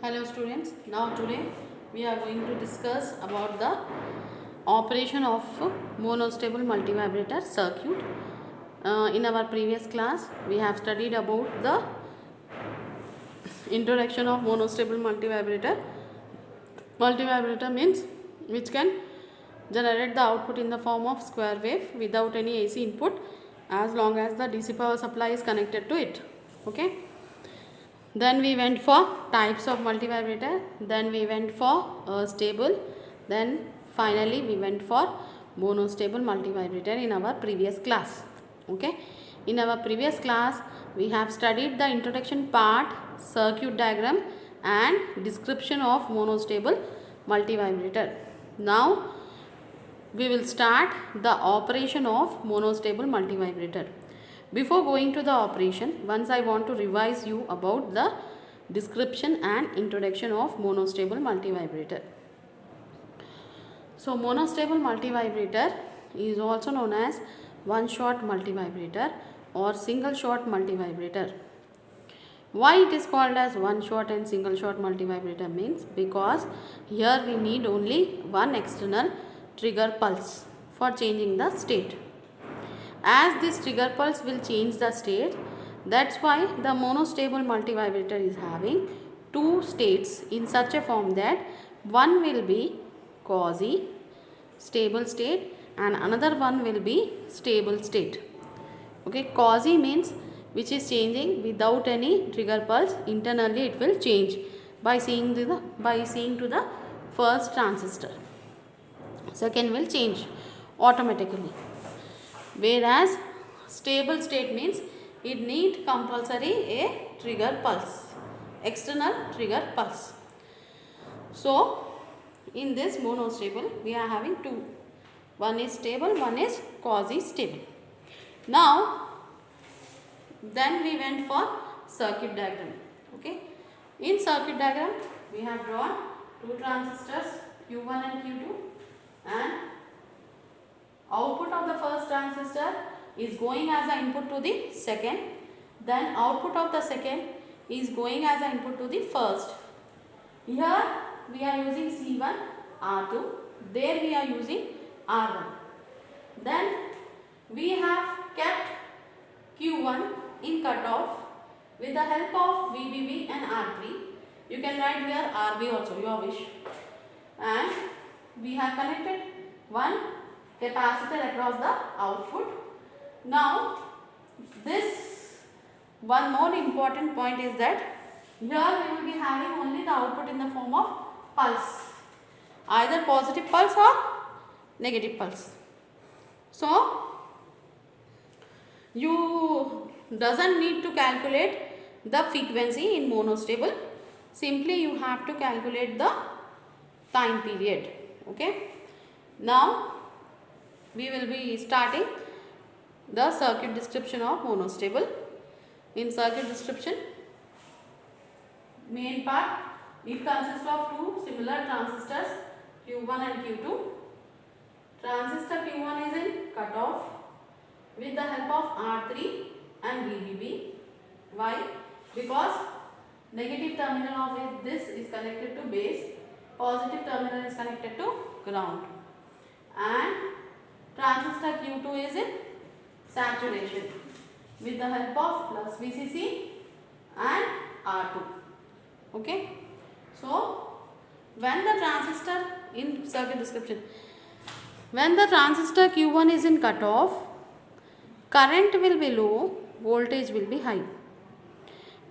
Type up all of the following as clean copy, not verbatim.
Hello students, now today we are going to discuss about the operation of monostable multivibrator circuit. In our previous class we have studied about the introduction of monostable multivibrator. Multivibrator means which can generate the output in the form of square wave without any AC input as long as the DC power supply is connected to it. Okay. Then we went for types of multivibrator, then we went for stable, then finally we went for monostable multivibrator in our previous class. Okay. In our previous class we have studied the introduction part, circuit diagram and description of monostable multivibrator. Now we will start the operation of monostable multivibrator. Before going to the operation, once I want to revise you about the description and introduction of monostable multivibrator. So monostable multivibrator is also known as one-shot multivibrator or single-shot multivibrator. Why it is called as one-shot and single-shot multivibrator means because here we need only one external trigger pulse for changing the state. As this trigger pulse will change the state, that's why the monostable multivibrator is having two states in such a form that one will be quasi stable state and another one will be stable state. Okay, quasi means which is changing without any trigger pulse. Internally it will change by seeing to the first transistor. Second will change automatically. Whereas stable state means it need compulsory a trigger pulse, external trigger pulse. So in this monostable we are having two. One is stable, one is quasi stable. Now then we went for circuit diagram. Okay. In circuit diagram we have drawn two transistors Q1 and Q2 and output of the first transistor is going as an input to the second, then output of the second is going as an input to the first. Here we are using C1, R2, there we are using R1. Then we have kept Q1 in cutoff with the help of VBB and R3. You can write here RB also, your wish. And we have connected one capacitor across the output. Now this one more important point is that here we will be having only the output in the form of pulse, either positive pulse or negative pulse. So you doesn't need to calculate the frequency in monostable, simply you have to calculate the time period. Okay. Now we will be starting the circuit description of monostable. In circuit description, main part, it consists of two similar transistors Q1 and Q2. Transistor Q1 is in cutoff with the help of R3 and VBB. Why? Because negative terminal of this is connected to base, positive terminal is connected to ground, and transistor Q2 is in saturation with the help of plus VCC and R2. Okay. So when the transistor in circuit description, when the transistor Q1 is in cutoff, current will be low, voltage will be high.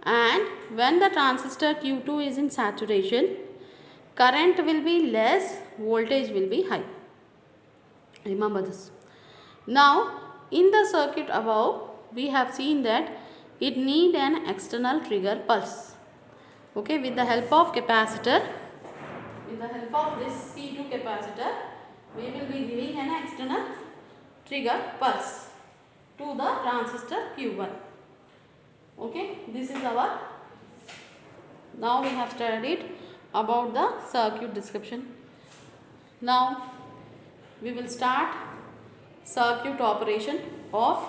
And when the transistor Q2 is in saturation, current will be less, voltage will be high. Remember this. Now in the circuit above we have seen that it need an external trigger pulse. Okay, with the help of capacitor, with the help of this C2 capacitor, we will be giving an external trigger pulse to the transistor Q1. Okay, this is our, now we have studied about the circuit description. Now we will start circuit operation of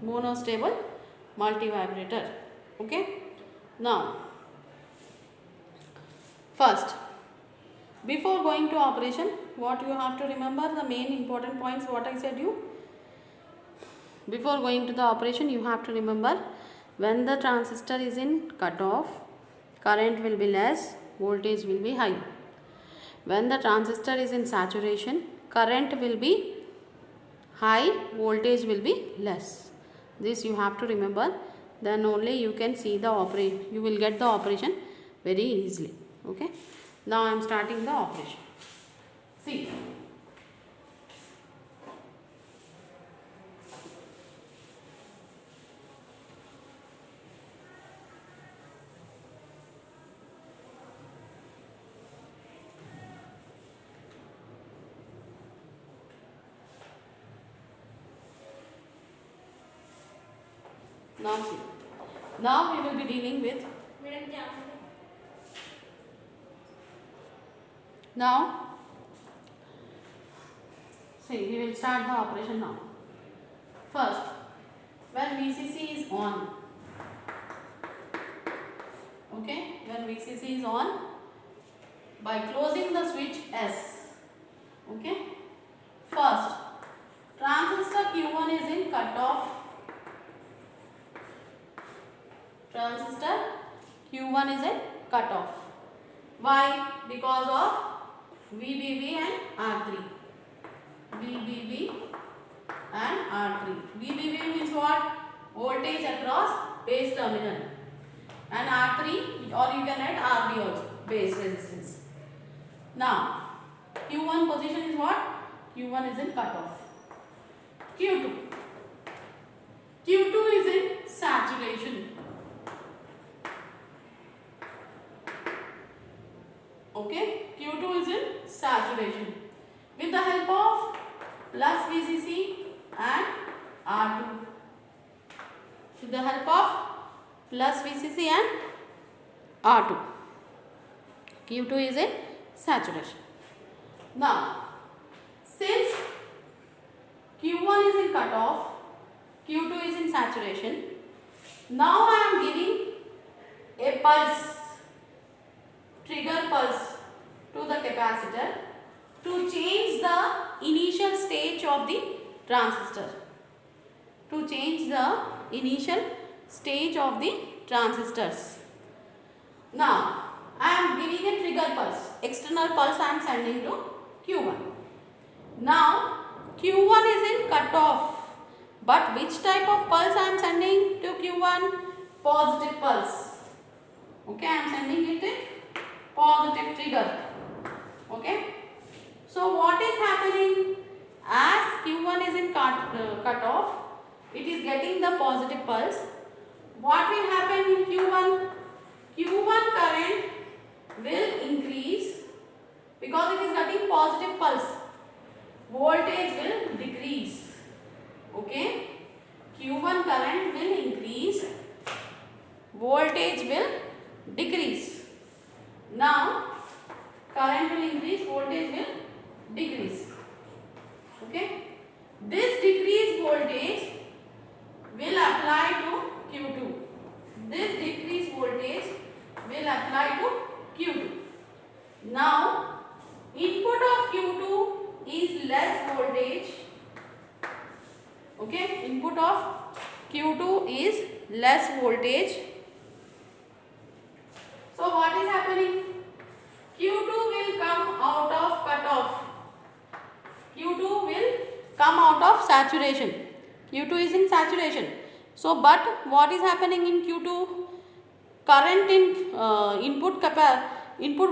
monostable multivibrator. Okay. Now First, before going to operation, what you have to remember, the main important points what I said you. Before going to the operation, you have to remember, when the transistor is in cutoff, current will be less, voltage will be high. When the transistor is in saturation, current will be high, voltage will be less. This you have to remember. Then only you can see the operation. You will get the operation very easily. Okay. Now I am starting the operation. See. Now see. Now we will be dealing with. Now, see, we will start the operation now. First, when VCC is on, okay, when VCC is on, by closing the switch S, okay, first, transistor Q1 is in cutoff, transistor Q1 is in cutoff. Why? Because of VBB and R3. VBB and R3. VBB means what? Voltage across base terminal. And R3, or you can add RB also, base resistance. Now, Q1 position is what? Q1 is in cutoff. Q2. Q2 is in saturation. Okay, Q2 is in saturation with the help of plus VCC and R2. With the help of plus VCC and R2. Q2 is in saturation. Now, since Q1 is in cutoff, Q2 is in saturation, now I am giving a pulse, trigger pulse to the capacitor to change the initial stage of the transistor. To change the initial stage of the transistors. Now, I am giving a trigger pulse, external pulse I am sending to Q1. Now, Q1 is in cutoff, but which type of pulse I am sending to Q1? Positive pulse. Okay, I am sending it in positive trigger. Okay. So what is happening? As Q1 is in cutoff, it is getting the positive pulse. What will happen in Q1? Q1 current will increase because it is getting positive pulse. Voltage will decrease. Okay. Q1 current will increase. Voltage will decrease. Now, current will increase, voltage will decrease. Okay. This decreased voltage will apply to Q2. This decreased voltage will apply to Q2. Now, input of Q2 is less voltage. Okay. Input of Q2 is less voltage. So what is happening? Q2 will come out of cutoff. Q2 will come out of saturation. Q2 is in saturation. So, but what is happening in Q2? Current in input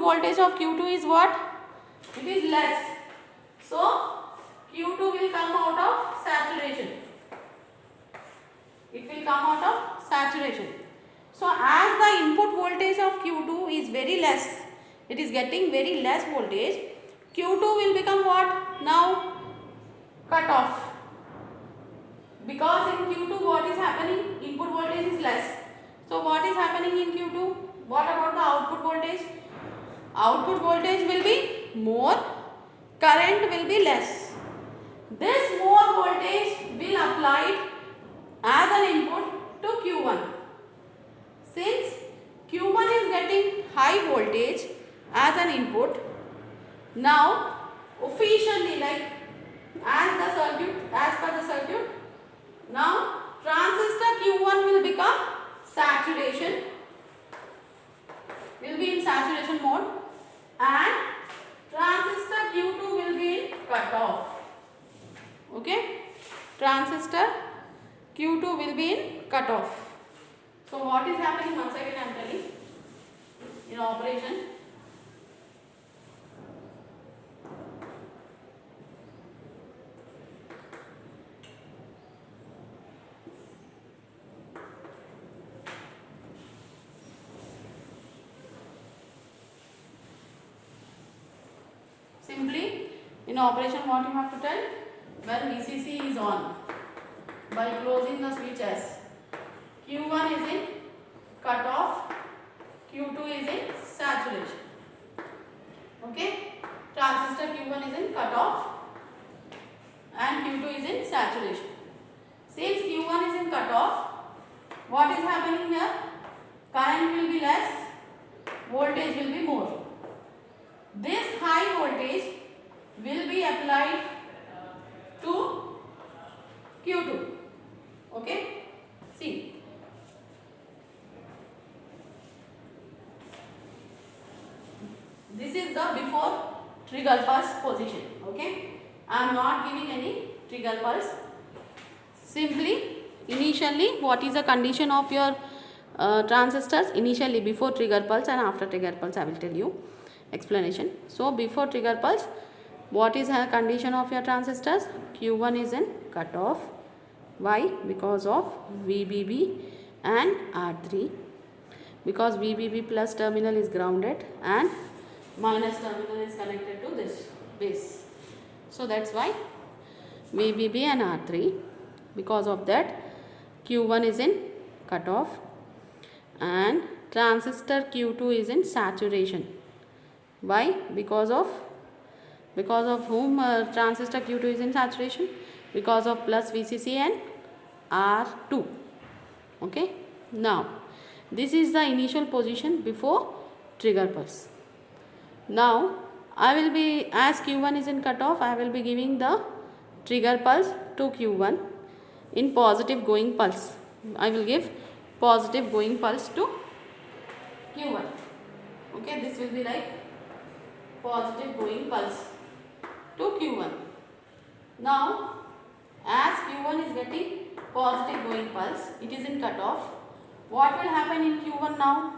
voltage of Q2 is what? It is less. So, Q2 will come out of saturation. It will come out of saturation. So, as the input voltage of Q2 is very less, it is getting very less voltage, Q2 will become what? Now, cut off. Because in Q2 what is happening? Input voltage is less. So, what is happening in Q2? What about the output voltage? Output voltage will be more, current will be less. This more voltage will apply as an input to Q1. Since Q1 is getting high voltage as an input. Now officially, like as per the circuit, now transistor Q1 will become saturation, will be in saturation mode, and transistor Q2 will be in cutoff. Okay, transistor Q2 will be in cutoff. So what is happening? Once again I am telling, in operation, simply in operation what you have to tell, when VCC is on, by closing the switch S, Q1 is in cutoff, Q2 is in saturation. Okay, transistor Q1 is in cutoff and Q2 is in saturation. Since Q1 is in cutoff, what is happening here? Current will be less, voltage will be more. This high voltage will be applied to Q2. Okay, see, this is the before trigger pulse position. Okay, I am not giving any trigger pulse. Simply initially what is the condition of your transistors initially, before trigger pulse and after trigger pulse I will tell you explanation. So before trigger pulse, what is the condition of your transistors? Q1 is in cutoff. Why? Because of VBB and R3, because VBB plus terminal is grounded and minus terminal is connected to this base. So that's why VBB and R3, because of that Q1 is in cutoff and transistor Q2 is in saturation. Why? Because of whom transistor Q2 is in saturation? Because of plus VCC and R2. Okay, now this is the initial position before trigger pulse. Now I will be, as Q1 is in cutoff, I will be giving the trigger pulse to Q1 in positive going pulse. I will give positive going pulse to Q1. Okay, this will be like positive going pulse to Q1. Now as Q1 is getting positive going pulse, it is in cutoff. What will happen in Q1 now?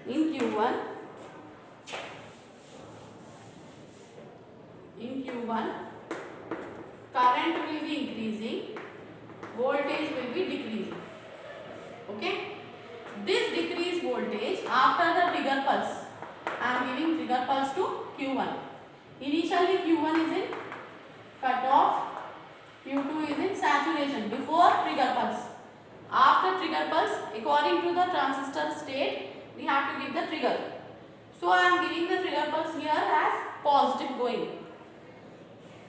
In Q1, current will be increasing, voltage will be decreasing. Okay, this decreased voltage after the trigger pulse, I am giving trigger pulse to Q1. Initially Q1 is in cutoff, Q2 is in saturation before trigger pulse. After trigger pulse, according to the transistor state, we have to give the trigger. So I am giving the trigger pulse here as positive going.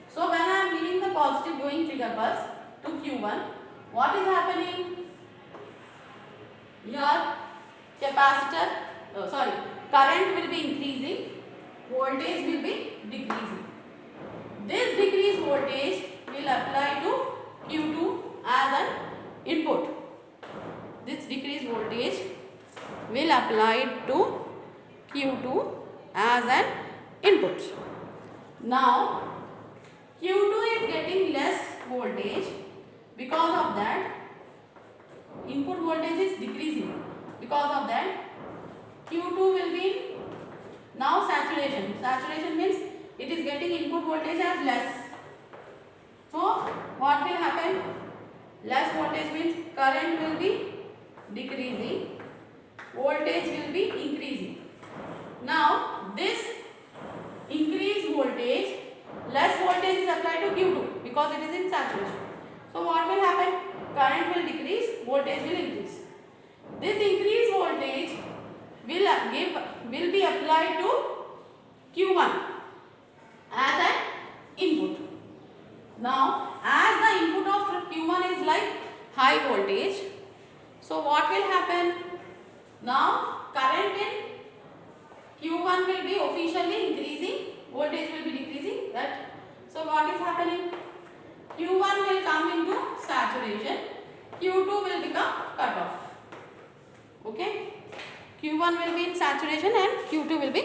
So when I am giving the positive going trigger pulse to Q1, what is happening? Here current will be increasing, voltage will be decreasing. This decreased voltage will apply to Q2 as an input. This decreased voltage will apply to Q2 as an input. Now Q2 is getting less voltage, because of that input voltage is decreasing. Because of that Q2 will be now saturation. Saturation means it is getting input voltage as less. So what will happen? Less voltage means current will be decreasing, voltage will be increasing. Now this increased voltage, less voltage is applied to Q2 because it is in saturation. So what will happen? Current will decrease, voltage will increase. This increased voltage will be applied to Q1 as an input. Now as the input of Q1 is like high voltage, so what will happen? Now current in Q1 Q1 will be officially increasing, voltage will be decreasing. That so what is happening? Q1 will come into saturation, Q2 will become cut off. Okay, Q1 will be in saturation and Q2 will be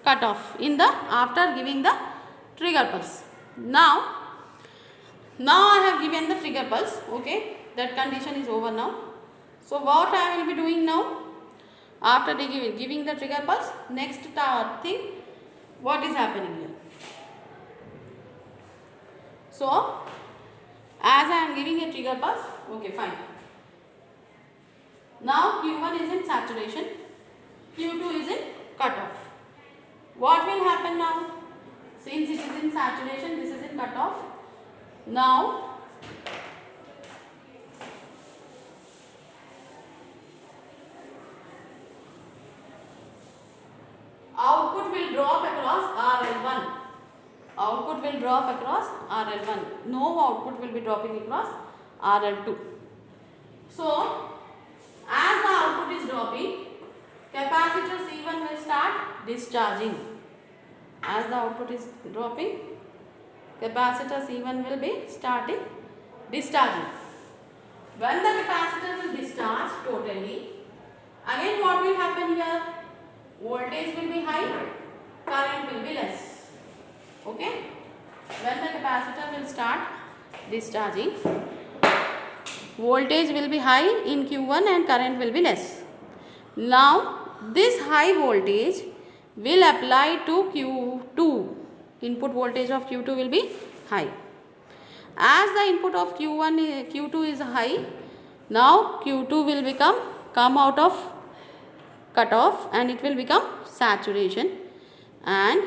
cut off in the after giving the trigger pulse. Now I have given the trigger pulse. Okay, that condition is over now. So what I will be doing now? After giving the trigger pulse, next thing, what is happening here? So as I am giving a trigger pulse, okay, fine. Now Q1 is in saturation, Q2 is in cutoff. What will happen now? Since it is in saturation, this is in cutoff. Now output will drop across RL1. Output will drop across RL1. No output will be dropping across RL2. So as the output is dropping, capacitor C1 will start discharging. As the output is dropping, capacitor C1 will be starting discharging. When the capacitor will discharge totally, again what will happen here? Voltage will be high, current will be less. Okay? When the capacitor will start discharging, voltage will be high in Q1 and current will be less. Now this high voltage will apply to Q2. Input voltage of Q2 will be high. As the input of Q2 is high, now Q2 will come out of cutoff and it will become saturation, and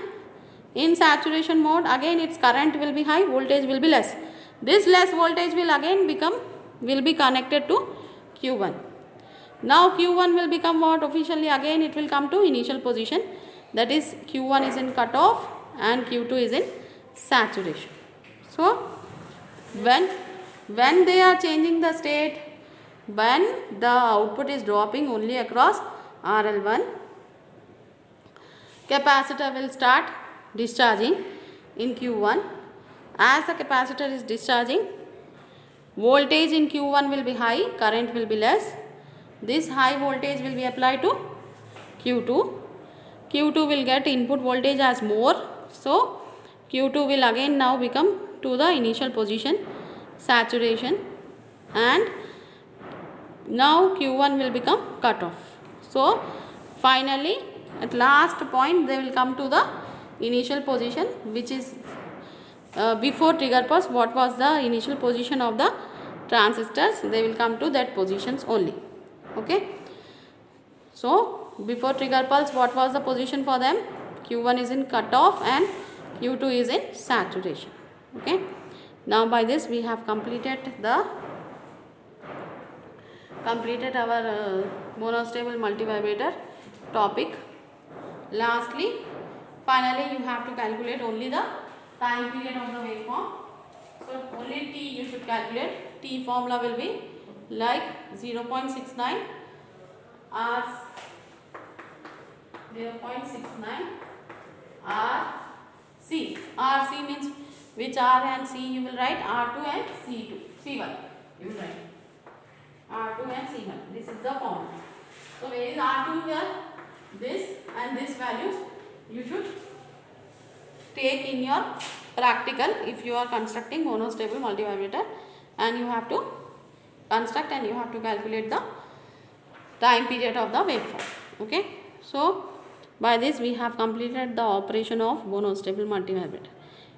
in saturation mode again its current will be high, voltage will be less. This less voltage will again be connected to Q1. Now Q1 will become what? Officially again it will come to initial position, that is Q1 is in cutoff and Q2 is in saturation. So when they are changing the state, when the output is dropping only across RL1, capacitor will start discharging in Q1. As the capacitor is discharging, voltage in Q1 will be high, current will be less. This high voltage will be applied to Q2. Q2 will get input voltage as more, so Q2 will again now become to the initial position, saturation, and now Q1 will become cut off. So finally at last point they will come to the initial position, which is before trigger pulse. What was the initial position of the transistors? They will come to that positions only. Okay, so before trigger pulse what was the position for them? Q1 is in cutoff and Q2 is in saturation. Okay, now by this we have completed our monostable multivibrator topic. Lastly, finally you have to calculate only the time period of the waveform. So only T you should calculate. T formula will be like 0.69 R 0.69 RC. RC means which R and C you will write? R2 and C1 you will write. R2 and C1. This is the formula. So where is R2 here? This and this values you should take in your practical if you are constructing monostable multivibrator, and you have to construct and you have to calculate the time period of the waveform. Okay, so by this we have completed the operation of monostable multivibrator.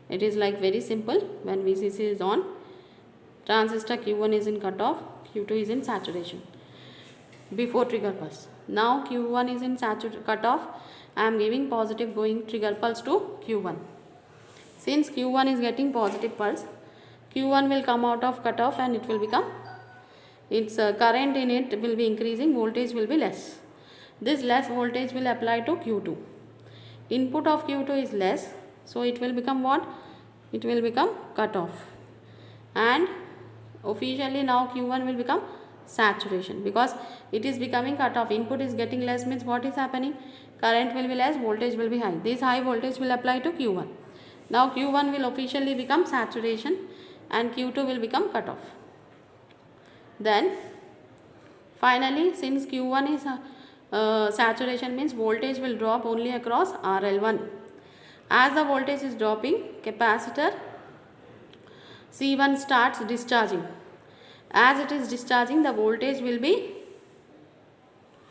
It is like very simple. When VCC is on, transistor Q1 is in cutoff, Q2 is in saturation before trigger pulse. Now Q1 is in cutoff, I am giving positive going trigger pulse to Q1. Since Q1 is getting positive pulse, Q1 will come out of cutoff and it will become, its current in it will be increasing, voltage will be less. This less voltage will apply to Q2. Input of Q2 is less, so it will become what? It will become cutoff, and officially now Q1 will become saturation because it is becoming cutoff. Input is getting less means what is happening? current will be less, voltage will be high. This high voltage will apply to Q1. Now Q1 will officially become saturation and Q2 will become cutoff. Then finally, since Q1 is saturation, means voltage will drop only across RL1. As the voltage is dropping, capacitor C1 starts discharging. As it is discharging, the voltage will be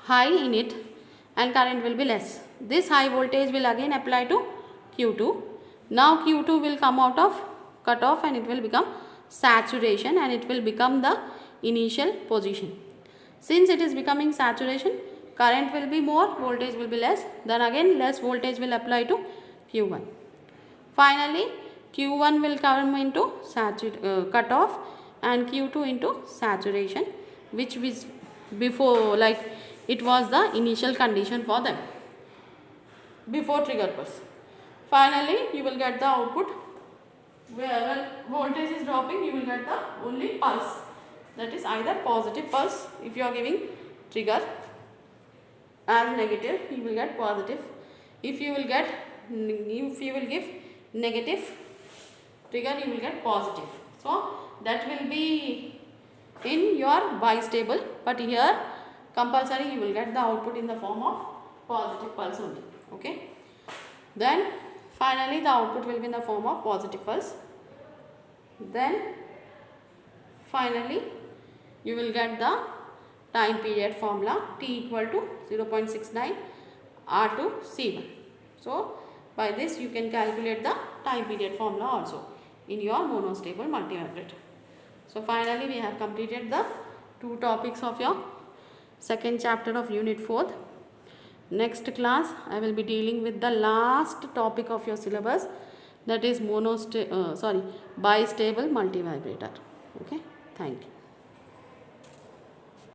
high in it and current will be less. This high voltage will again apply to Q2. Now Q2 will come out of cutoff and it will become saturation and it will become the initial position. Since it is becoming saturation, current will be more, voltage will be less. Then again less voltage will apply to Q1. Finally, Q1 will come into cutoff and Q2 into saturation, which was before, like it was the initial condition for them before trigger pulse. Finally, you will get the output where voltage is dropping, you will get the only pulse, that is either positive pulse. If you are giving trigger as negative, you will get positive. If you will give negative trigger, you will get positive. So that will be in your bistable, but here compulsory you will get the output in the form of positive pulse only. Okay. Then finally the output will be in the form of positive pulse. Then finally you will get the time period formula, T equal to 0.69 R2 C1. So by this you can calculate the time period formula also in your monostable multivibrator. So finally we have completed the 2 topics of your second chapter of unit 4th. Next class I will be dealing with the last topic of your syllabus, that is bistable multivibrator. Okay, thank you.